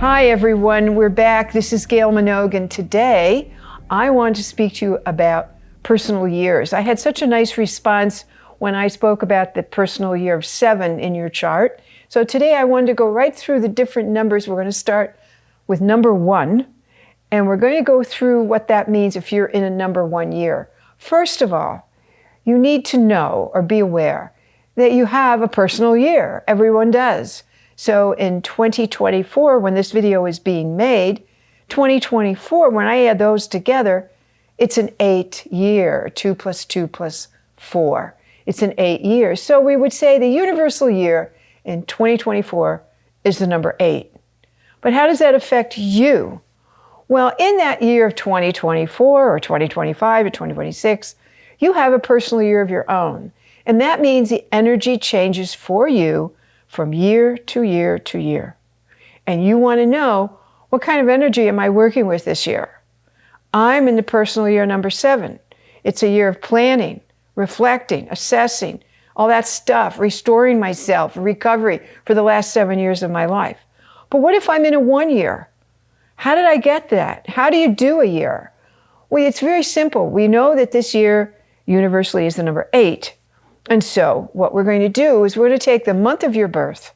Hi everyone, we're back. This is Gail Minogue, and today I want to speak to you about personal years. I had such a nice response when I spoke about the personal year of 7 in your chart. So today I wanted to go right through the different numbers. We're going to start with number 1, and we're going to go through what that means if you're in a number 1 year. First of all, you need to know or be aware that you have a personal year. Everyone does. So in 2024, when this video is being made, 2024, when I add those together, it's an 8 year, 2 plus 2 plus 4. It's an 8 years. So we would say the universal year in 2024 is the number 8. But how does that affect you? Well, in that year of 2024 or 2025 or 2026, you have a personal year of your own. And that means the energy changes for you from year to year to year. And you want to know, what kind of energy am I working with this year? I'm in the personal year number 7. It's a year of planning, reflecting, assessing, all that stuff, restoring myself, recovery for the last 7 years of my life. But what if I'm in a 1 year? How did I get that? How do you do a year? Well, it's very simple. We know that this year universally is the number 8. And so what we're going to do is we're going to take the month of your birth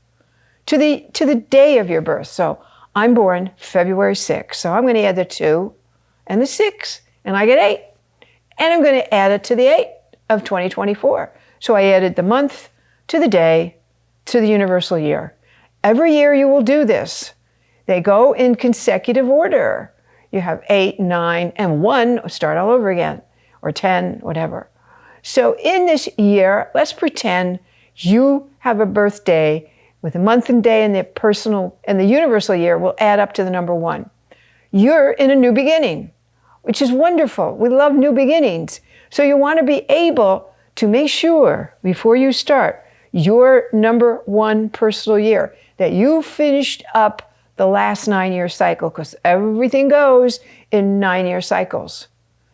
to the day of your birth. So I'm born February 6th. So I'm going to add the 2 and the 6, and I get 8. And I'm going to add it to the 8 of 2024. So I added the month to the day to the universal year. Every year you will do this. They go in consecutive order. You have 8, 9, and 1, start all over again, or 10, whatever. So in this year, let's pretend you have a birthday with a month and day, and the personal and the universal year will add up to the number 1. You're in a new beginning, which is wonderful. We love new beginnings. So you want to be able to make sure before you start your number 1 personal year that you finished up the last 9-year cycle, because everything goes in 9-year cycles.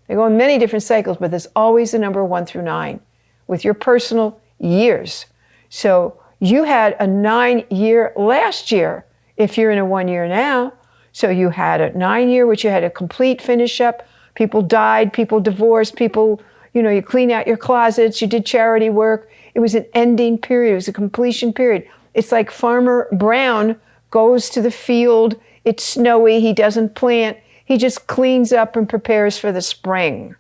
They go in many different cycles, but there's always the number 1 through 9 with your personal years. So you had a 9-year last year if you're in a 1 year now. So you had a 9-year, which you had a complete finish up. People died, people divorced, people, you cleaned out your closets, you did charity work. It was an ending period. It was a completion period. It's like Farmer Brown goes to the field. It's snowy. He doesn't plant. He just cleans up and prepares for the spring.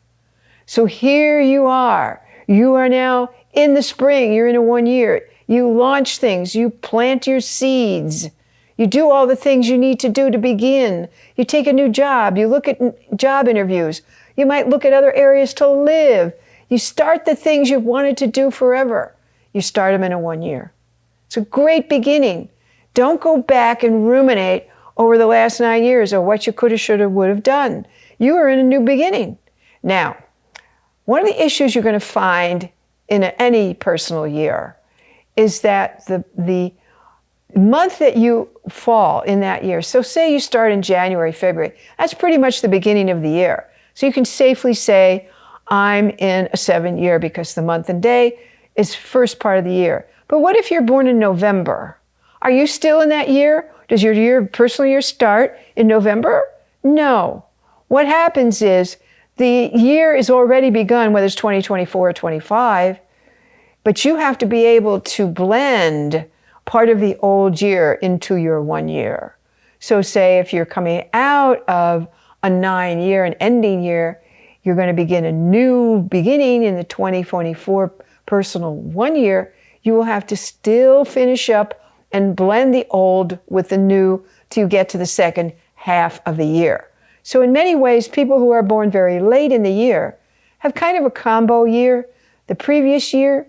So here you are. You are now in the spring. You're in a 1 year. You launch things. You plant your seeds. You do all the things you need to do to begin. You take a new job. You look at job interviews. You might look at other areas to live. You start the things you've wanted to do forever. You start them in a 1 year. It's a great beginning. Don't go back and ruminate over the last 9 years or what you could have, should have, would have done. You are in a new beginning. Now, one of the issues you're going to find in any personal year is that the month that you fall in that year, so say you start in January, February, that's pretty much the beginning of the year. So you can safely say, I'm in a 7 year because the month and day is first part of the year. But what if you're born in November? Are you still in that year? Does your personal year start in November? No. What happens is the year is already begun, whether it's 2024 or 25, but you have to be able to blend part of the old year into your 1 year. So say if you're coming out of a 9 year, an ending year, you're going to begin a new beginning in the 2024 personal 1 year, you will have to still finish up and blend the old with the new to get to the second half of the year. So in many ways, people who are born very late in the year have kind of a combo year, the previous year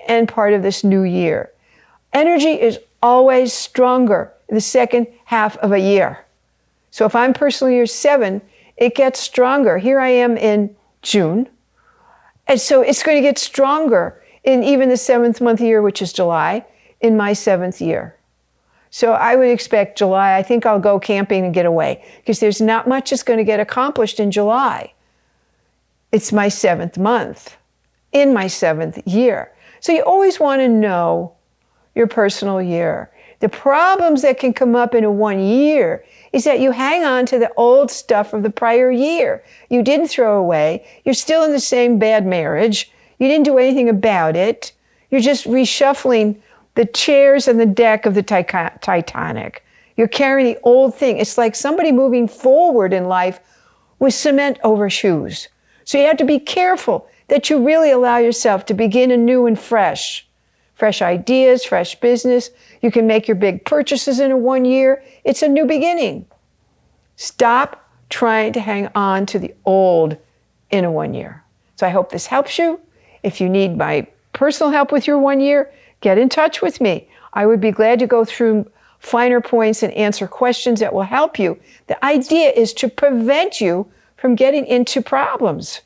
and part of this new year. Energy is always stronger in the second half of a year. So if I'm personal year 7, it gets stronger. Here I am in June. And so it's going to get stronger in even the 7th month year, which is July, in my 7th year. So I would expect July, I think I'll go camping and get away because there's not much that's going to get accomplished in July. It's my 7th month in my 7th year. So you always want to know your personal year. The problems that can come up in a 1 year is that you hang on to the old stuff of the prior year. You didn't throw away. You're still in the same bad marriage. You didn't do anything about it. You're just reshuffling the chairs and the deck of the Titanic. You're carrying the old thing. It's like somebody moving forward in life with cement over shoes. So you have to be careful that you really allow yourself to begin anew and fresh. Fresh ideas, fresh business. You can make your big purchases in a 1 year. It's a new beginning. Stop trying to hang on to the old in a 1 year. So I hope this helps you. If you need my personal help with your 1 year, get in touch with me. I would be glad to go through finer points and answer questions that will help you. The idea is to prevent you from getting into problems.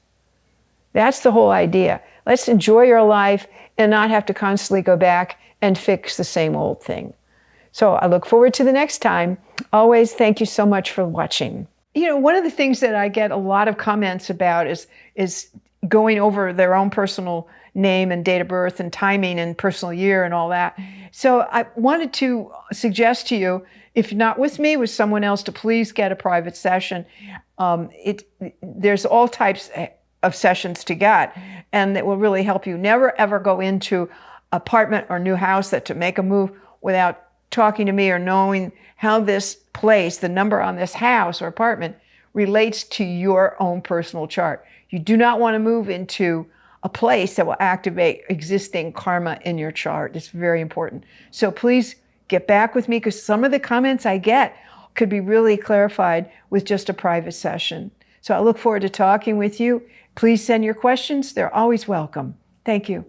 That's the whole idea. Let's enjoy your life and not have to constantly go back and fix the same old thing. So I look forward to the next time. Always, thank you so much for watching. You know, one of the things that I get a lot of comments about is going over their own personal name and date of birth and timing and personal year and all that. So I wanted to suggest to you, if not with me, with someone else, to please get a private session. There's all types of sessions to get, and it will really help you. Never ever go into apartment or new house to make a move without talking to me or knowing how this place, the number on this house or apartment, relates to your own personal chart. You do not want to move into a place that will activate existing karma in your chart. It's very important. So please get back with me, because some of the comments I get could be really clarified with just a private session. So I look forward to talking with you. Please send your questions. They're always welcome. Thank you.